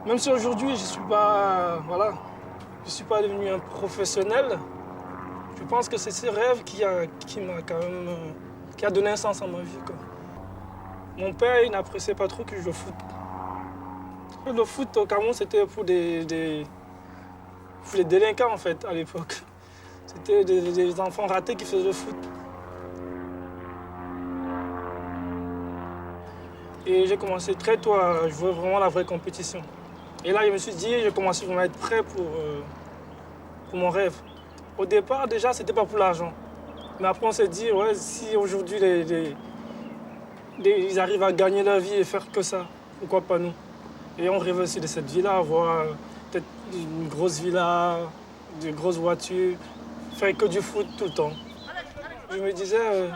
Même si aujourd'hui, je suis pas devenu un professionnel, je pense que c'est ce rêve qui m'a quand même, qui a donné un sens à ma vie, quoi. Mon père, il n'appréciait pas trop que je joue au foot. Le foot au Cameroun, c'était pour des délinquants, en fait, à l'époque. C'était des enfants ratés qui faisaient le foot. Et j'ai commencé très tôt à jouer vraiment la vraie compétition. Et là, je me suis dit, je commençais vraiment à être prêt pour mon rêve. Au départ, déjà, c'était pas pour l'argent. Mais après, on s'est dit, ouais, si aujourd'hui, ils arrivent à gagner leur vie et faire que ça, pourquoi pas nous? Et on rêve aussi de cette vie-là, avoir peut-être une grosse villa, de grosses voitures, faire que du foot tout le temps. Je me disais,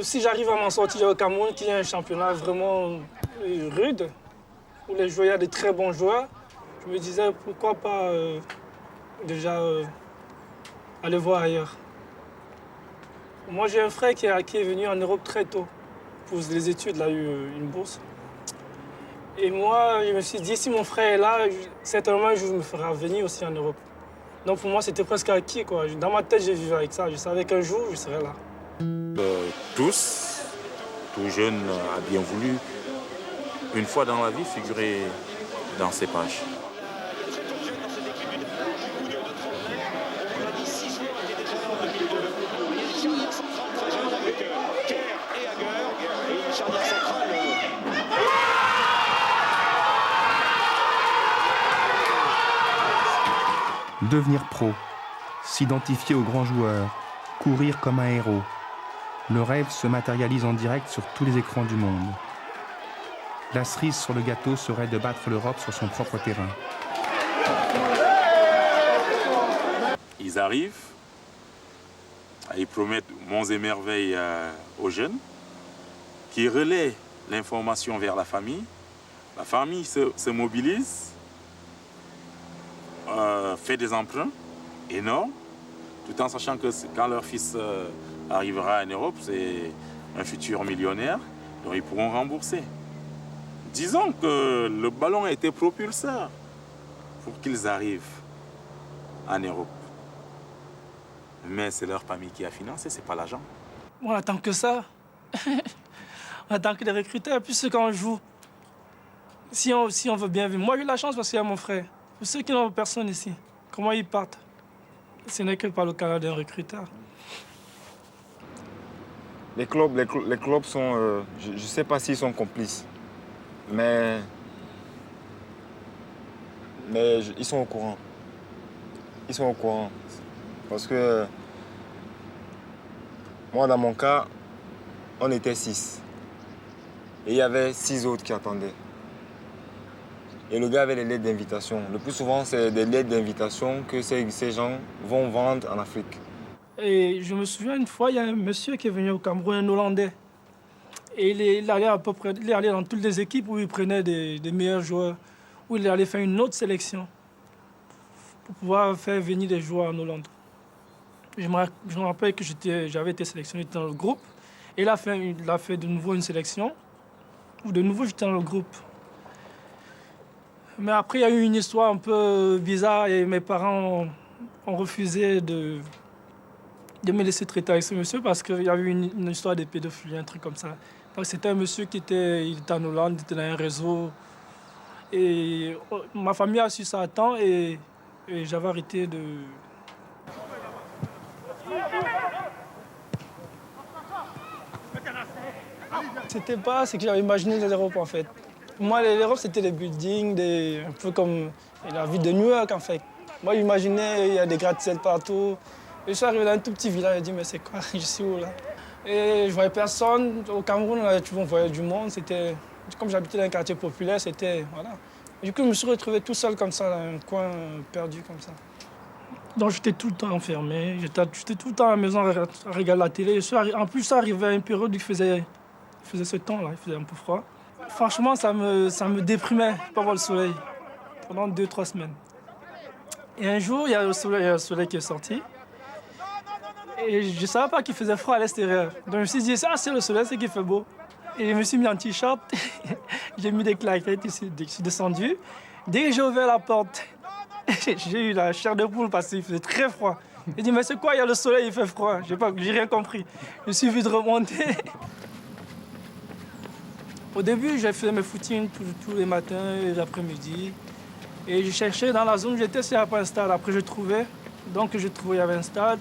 si j'arrive à m'en sortir au Cameroun, qui est un championnat vraiment rude, où les joueurs, il y a de très bons joueurs, je me disais, pourquoi pas déjà aller voir ailleurs. Moi, j'ai un frère qui est venu en Europe très tôt pour les études, il a eu une bourse. Et moi, je me suis dit, si mon frère est là, certainement un jour, je me ferai venir aussi en Europe. Donc pour moi, c'était presque acquis, quoi. Dans ma tête, j'ai vécu avec ça. Je savais qu'un jour, je serais là. Tout jeune a bien voulu, une fois dans la vie, figurer dans ces pages. Devenir pro, s'identifier aux grands joueurs, courir comme un héros. Le rêve se matérialise en direct sur tous les écrans du monde. La cerise sur le gâteau serait de battre l'Europe sur son propre terrain. Ils arrivent, ils promettent monts et merveilles aux jeunes, qui relaient l'information vers la famille. La famille se mobilise, fait des emprunts énormes, tout en sachant que quand leur fils arrivera en Europe, c'est un futur millionnaire, donc ils pourront rembourser. Disons que le ballon a été propulseur pour qu'ils arrivent en Europe. Mais c'est leur famille qui a financé, c'est pas l'argent. On attend que ça. On attend que les recruteurs, plus quand on joue. Si on veut bien vivre. Moi, j'ai eu la chance parce qu'il y a mon frère. Pour ceux qui n'ont personne ici, comment ils partent? Ce n'est que par le canal d'un recruteur. Les clubs sont... je ne sais pas s'ils sont complices, mais ils sont au courant. Ils sont au courant. Parce que moi, dans mon cas, on était 6. Et il y avait 6 autres qui attendaient. Et le gars avait les lettres d'invitation. Le plus souvent, c'est des lettres d'invitation que ces gens vont vendre en Afrique. Et je me souviens une fois, il y a un monsieur qui est venu au Cameroun, un Hollandais. Et il allait à peu près, il allait dans toutes les équipes où il prenait des meilleurs joueurs, où il allait faire une autre sélection pour pouvoir faire venir des joueurs en Hollande. Je me rappelle que j'avais été sélectionné dans le groupe. Et il a fait de nouveau une sélection, où de nouveau j'étais dans le groupe. Mais après, il y a eu une histoire un peu bizarre et mes parents ont refusé de me laisser traiter avec ce monsieur parce qu'il y avait eu une histoire de pédophilie, un truc comme ça. Donc c'était un monsieur il était en Hollande, il était dans un réseau. Et ma famille a su ça à temps et j'avais arrêté de... C'était pas ce que j'avais imaginé de l'Europe en fait. Pour moi, l'Europe, c'était des buildings, un peu comme la ville de New York, en fait. Moi, j'imaginais, il y a des gratte-ciel partout. Et je suis arrivé dans un tout petit village, j'ai dit, mais c'est quoi, je suis où, là? Et je voyais personne. Au Cameroun, on voyait du monde. Comme j'habitais dans un quartier populaire, c'était... Voilà. Et du coup, je me suis retrouvé tout seul, comme ça, dans un coin perdu, comme ça. Donc, j'étais tout le temps enfermé. J'étais tout le temps à la maison à regarder la télé. En plus, ça arrivait à une période où il faisait ce temps-là, il faisait un peu froid. Franchement, ça me déprimait, pas voir le soleil, pendant 2-3 semaines. Et un jour, il y a le soleil qui est sorti. Et je ne savais pas qu'il faisait froid à l'extérieur. Donc je me suis dit, c'est le soleil, c'est qu'il fait beau. Et je me suis mis en t-shirt, j'ai mis des claquettes, je suis descendu. Dès que j'ai ouvert la porte, j'ai eu la chair de poule parce qu'il faisait très froid. J'ai dit, mais c'est quoi, il y a le soleil, il fait froid. J'ai rien compris. Je suis vite remonté. Au début, j'ai fait mes footings tous les matins et l'après-midi. Et je cherchais dans la zone où j'étais s'il n'y avait pas un stade. Après, je trouvais. Donc, je trouvais qu'il y avait un stade.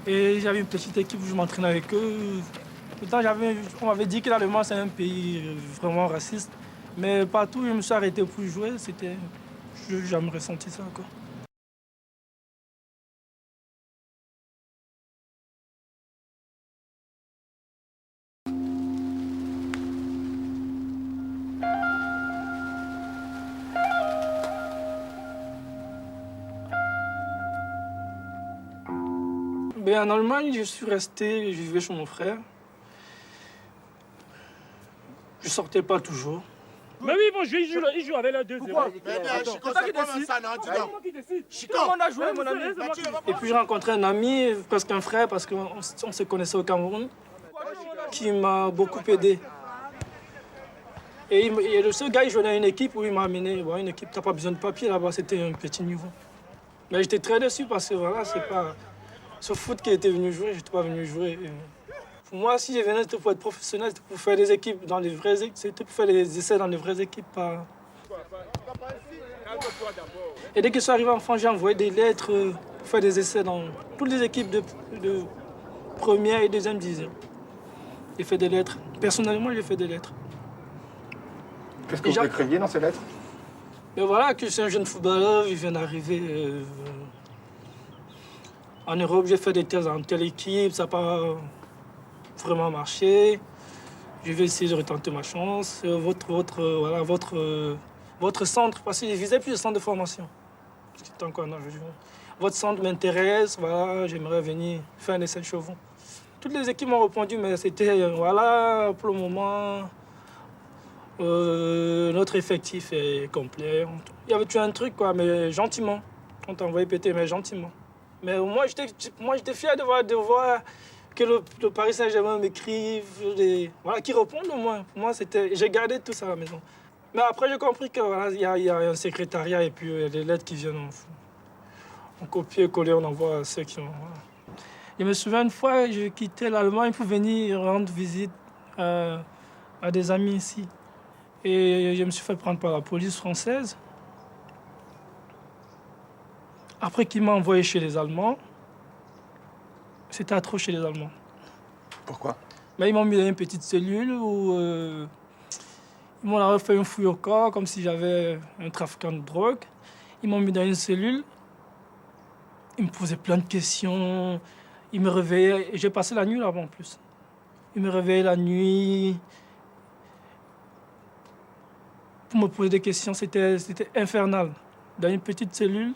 Et j'avais une petite équipe où je m'entraînais avec eux. Pourtant, on m'avait dit que l'Allemagne, c'est un pays vraiment raciste. Mais partout où je me suis arrêté pour jouer, je n'ai jamais ressenti ça, quoi. En Allemagne, je suis resté, je vivais chez mon frère. Je sortais pas toujours. Mais oui, bon, il joue avec la 2-0. Pourquoi? Tout le monde a joué, mon ami. Et puis j'ai rencontré un ami, presque un frère, parce qu'on se connaissait au Cameroun, qui m'a beaucoup aidé. Et ce gars, il jouait dans une équipe où il m'a amené. Bon, une équipe, t'as pas besoin de papier là-bas, c'était un petit niveau. Mais j'étais très déçu parce que voilà, c'est pas ce foot qui était venu jouer, j'étais pas venu jouer. Pour moi, si je venais, c'était pour être professionnel, c'était pour faire des équipes dans les vraies équipes, c'était pour faire des essais dans les vraies équipes. Pas... Et dès que je suis arrivé en France, j'ai envoyé des lettres pour faire des essais dans toutes les équipes de première et deuxième division. J'ai fait des lettres. Personnellement, j'ai fait des lettres. Qu'est-ce que vous écriviez dans ces lettres? Mais voilà, que je suis un jeune footballeur, il vient d'arriver en Europe, j'ai fait des thèses dans telle équipe, ça n'a pas vraiment marché. Je vais essayer de retenter ma chance. Votre centre, parce que je visais plus le centre de formation. Votre centre m'intéresse, voilà, j'aimerais venir faire un essai de chevaux. Toutes les équipes m'ont répondu, mais c'était, voilà, pour le moment, notre effectif est complet. Il y avait toujours un truc, quoi, mais gentiment. On t'a envoyé péter, mais gentiment. Mais moi, j'étais fier de voir que le Paris Saint-Germain m'écrive, voilà, qu'ils répondent au moins. Pour moi, j'ai gardé tout ça à la maison. Mais après, j'ai compris qu'il voilà, y a un secrétariat et puis les lettres qui viennent en copier-coller, on envoie à ceux qui ont... Voilà. Je me souviens une fois, je quittais l'Allemagne pour venir rendre visite à des amis ici. Et je me suis fait prendre par la police française. Après qu'ils m'ont envoyé chez les Allemands, c'était atroce chez les Allemands. Pourquoi? Mais ils m'ont mis dans une petite cellule où ils m'ont refait une fouille au corps, comme si j'avais un trafiquant de drogue. Ils m'ont mis dans une cellule. Ils me posaient plein de questions. Ils me réveillaient. J'ai passé la nuit là-bas en plus. Ils me réveillaient la nuit. Pour me poser des questions, c'était infernal. Dans une petite cellule.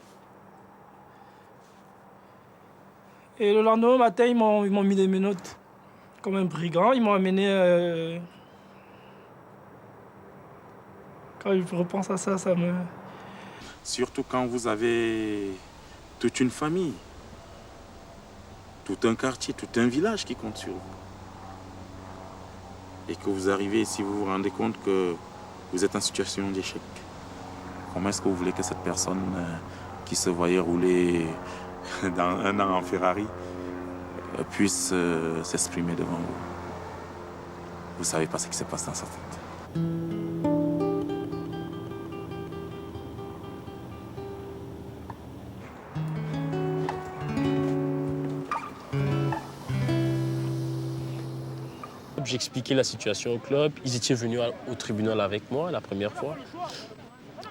Et le lendemain matin, ils m'ont mis des menottes comme un brigand. Ils m'ont amené... Quand je repense à ça, ça me... Surtout quand vous avez toute une famille, tout un quartier, tout un village qui compte sur vous. Et que vous arrivez ici, vous vous rendez compte que vous êtes en situation d'échec. Comment est-ce que vous voulez que cette personne qui se voyait rouler dans un an en Ferrari puisse s'exprimer devant vous? Vous ne savez pas ce qui se passe dans sa tête. J'expliquais la situation au club. Ils étaient venus au tribunal avec moi la première fois.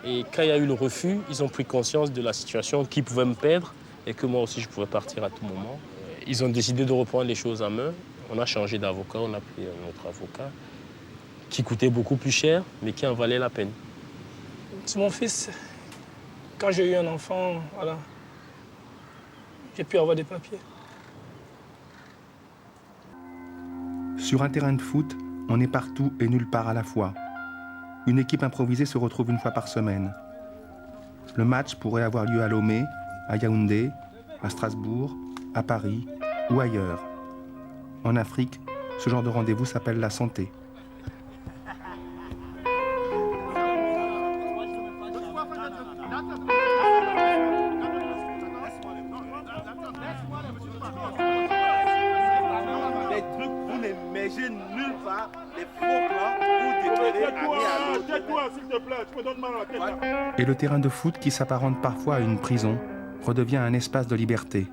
Et quand il y a eu le refus, ils ont pris conscience de la situation, qu'ils pouvaient me perdre et que moi aussi je pouvais partir à tout moment. Ils ont décidé de reprendre les choses en main. On a changé d'avocat, on a pris un autre avocat qui coûtait beaucoup plus cher, mais qui en valait la peine. C'est mon fils. Quand j'ai eu un enfant, voilà, j'ai pu avoir des papiers. Sur un terrain de foot, on est partout et nulle part à la fois. Une équipe improvisée se retrouve une fois par semaine. Le match pourrait avoir lieu à Lomé, à Yaoundé, à Strasbourg, à Paris ou ailleurs. En Afrique, Ce genre de rendez-vous s'appelle la santé. Les trucs, vous ne mangez nulle part, les faux plans, vous déclarez Tais-toi, s'il te plaît, tu me donnes mal à la tête là. Et le terrain de foot, qui s'apparente parfois à une prison, redevient un espace de liberté.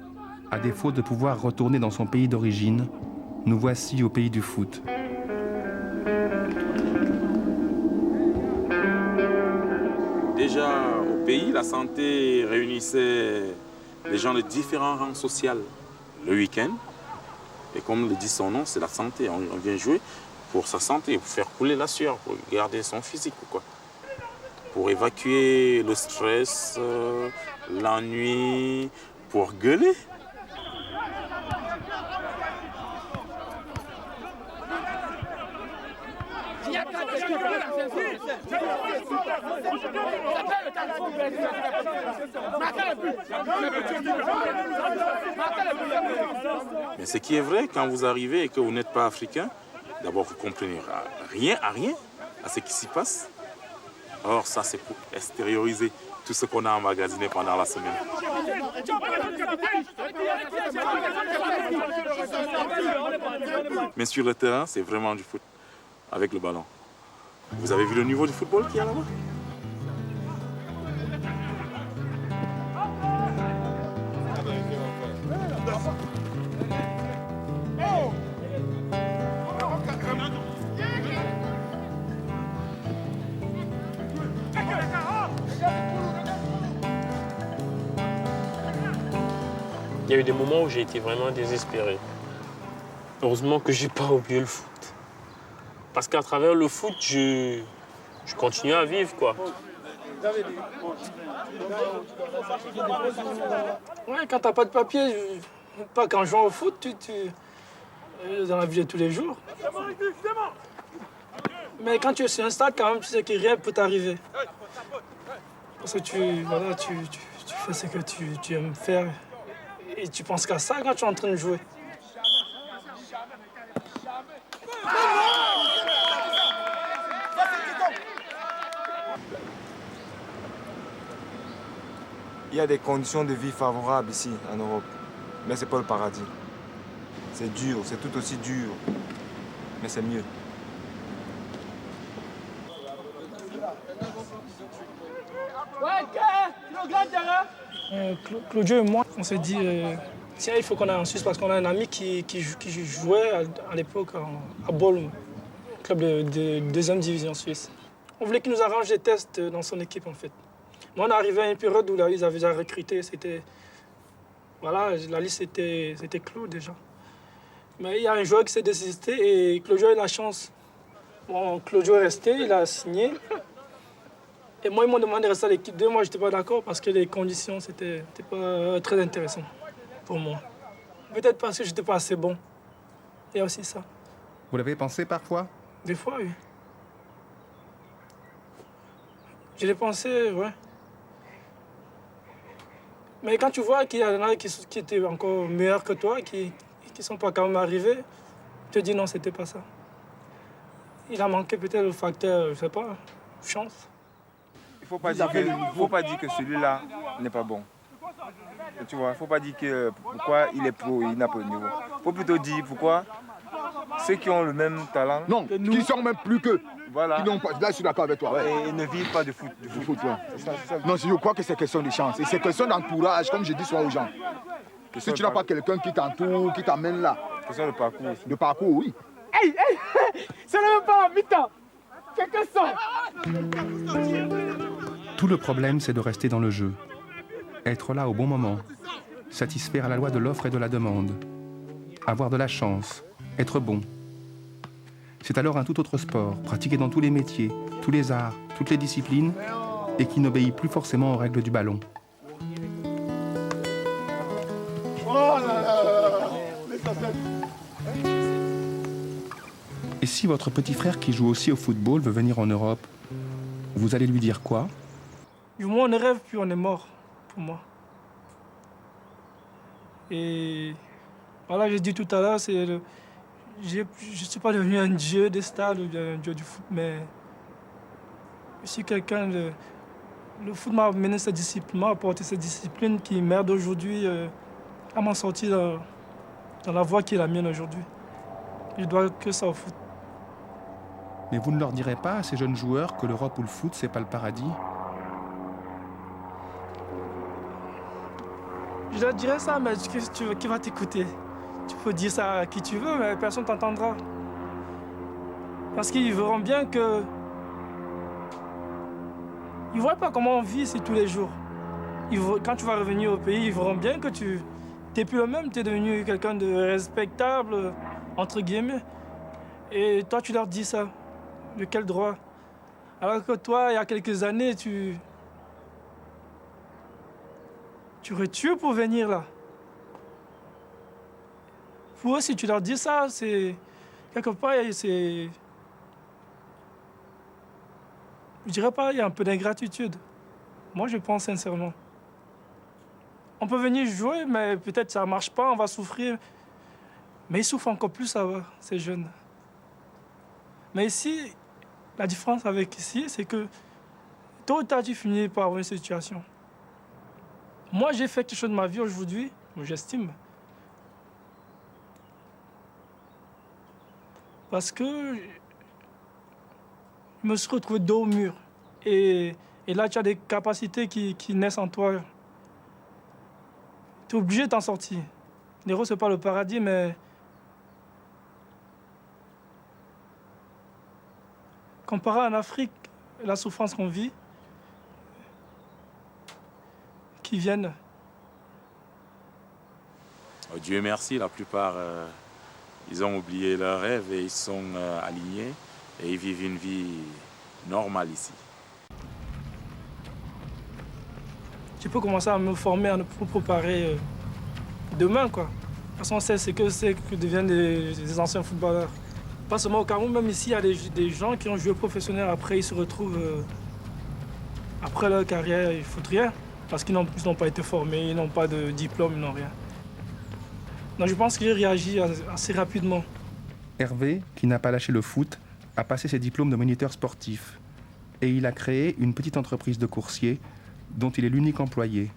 À défaut de pouvoir retourner dans son pays d'origine, nous voici au pays du foot. Déjà, au pays, la santé réunissait les gens de différents rangs sociaux le week-end. Et comme le dit son nom, c'est la santé. On vient jouer pour sa santé, pour faire couler la sueur, pour garder son physique, quoi. Pour évacuer le stress, l'ennui, pour gueuler. Mais ce qui est vrai, quand vous arrivez et que vous n'êtes pas africain, d'abord vous comprenez rien à ce qui s'y passe. Or ça, c'est pour extérioriser tout ce qu'on a emmagasiné pendant la semaine. Mais sur le terrain, c'est vraiment du foot, avec le ballon. Vous avez vu le niveau du football qu'il y a là-bas? Il y a eu des moments où j'ai été vraiment désespéré. Heureusement que j'ai pas oublié le foot. Parce qu'à travers le foot, je continue à vivre, quoi. Ouais, quand t'as pas de papier, pas qu'en jouant au foot, dans la vie de tous les jours. Mais quand tu es sur un stade, quand même, tu sais que rien peut t'arriver. Parce que tu fais ce que tu aimes faire et tu penses qu'à ça quand tu es en train de jouer. Il y a des conditions de vie favorables ici, en Europe. Mais c'est pas le paradis. C'est dur, c'est tout aussi dur. Mais c'est mieux. Claudio et moi, on s'est dit, tiens, il faut qu'on aille en Suisse parce qu'on a un ami qui jouait à l'époque à Bollum, club de deuxième division suisse. On voulait qu'il nous arrange des tests dans son équipe, en fait. Moi, on est arrivé à une période où ils avaient déjà recruté. Voilà, la liste était clos déjà. Mais il y a un joueur qui s'est désisté et Claudio a eu la chance. Bon, Claudio est resté, il a signé. Et moi, ils m'ont demandé de rester à l'équipe 2. Moi, je n'étais pas d'accord parce que les conditions, c'était pas très intéressant pour moi. Peut-être parce que je n'étais pas assez bon. Il y a aussi ça. Vous l'avez pensé parfois? Des fois, oui. Je l'ai pensé, ouais. Mais quand tu vois qu'il y en a qui étaient encore meilleurs que toi, qui ne sont pas quand même arrivés, tu te dis non, c'était pas ça. Il a manqué peut-être le facteur, je sais pas, chance. Il ne faut pas dire que celui-là n'est pas bon. Tu vois, il ne faut pas dire que pourquoi il est pro et il n'a pas de niveau. Il faut plutôt dire pourquoi ceux qui ont le même talent. Non, qui sont même plus qu'eux. Voilà. Là, je suis d'accord avec toi. Ouais. Et ne vivent pas de foot. Ouais. Non, je crois que c'est question de chance. Et c'est question d'entourage, comme je dis souvent aux gens. Si tu n'as pas quelqu'un qui t'entoure, qui t'amène là. Question de parcours. De parcours, oui. Hey, c'est même pas en mi-temps. Quelqu'un sort. Tout le problème, c'est de rester dans le jeu. Être là au bon moment. Satisfaire à la loi de l'offre et de la demande. Avoir de la chance. Être bon. C'est alors un tout autre sport, pratiqué dans tous les métiers, tous les arts, toutes les disciplines, et qui n'obéit plus forcément aux règles du ballon. Et si votre petit frère qui joue aussi au football veut venir en Europe, vous allez lui dire quoi? Du moins, on rêve, puis on est mort, pour moi. Et voilà, j'ai dit tout à l'heure, je ne suis pas devenu un dieu des stades ou un dieu du foot, mais je suis quelqu'un de... Le foot m'a amené cette discipline, m'a apporté cette discipline qui m'aide aujourd'hui à m'en sortir dans la voie qui est la mienne aujourd'hui. Je dois que ça au foot. Mais vous ne leur direz pas à ces jeunes joueurs que l'Europe ou le foot, c'est pas le paradis? Je leur dirais ça, mais qui va t'écouter? Tu peux dire ça à qui tu veux, mais personne ne t'entendra. Parce qu'ils verront bien que... Ils ne voient pas comment on vit ici tous les jours. Quand tu vas revenir au pays, ils verront bien que tu n'es plus le même, tu es devenu quelqu'un de respectable, entre guillemets. Et toi, tu leur dis ça. De quel droit? Alors que toi, il y a quelques années, tu aurais tué pour venir là. Pour eux, si tu leur dis ça, c'est... Quelque part, c'est... Je dirais pas, il y a un peu d'ingratitude. Moi, je pense sincèrement. On peut venir jouer, mais peut-être ça ne marche pas, on va souffrir. Mais ils souffrent encore plus, ça va, ces jeunes. Mais ici, la différence avec ici, c'est que tôt ou tard, tu finis par avoir une situation. Moi, j'ai fait quelque chose de ma vie aujourd'hui, j'estime. Parce que je me suis retrouvé dos au mur. Et là, tu as des capacités qui naissent en toi. Tu es obligé de t'en sortir. L'Hérault, ce n'est pas le paradis, mais comparé en Afrique, la souffrance qu'on vit, qui viennent. Dieu merci, la plupart, ils ont oublié leurs rêves et ils sont alignés et ils vivent une vie normale ici. Je peux commencer à me former, à me préparer demain, quoi. De toute façon, on sait ce que deviennent des anciens footballeurs. Pas seulement au Cameroun, même ici, il y a des gens qui ont joué professionnel. Après, ils se retrouvent, après leur carrière, ils ne foutent rien. Parce qu'ils n'ont pas été formés, ils n'ont pas de diplôme, ils n'ont rien. Donc je pense que j'ai réagi assez rapidement. Hervé, qui n'a pas lâché le foot, a passé ses diplômes de moniteur sportif. Et il a créé une petite entreprise de coursier dont il est l'unique employé.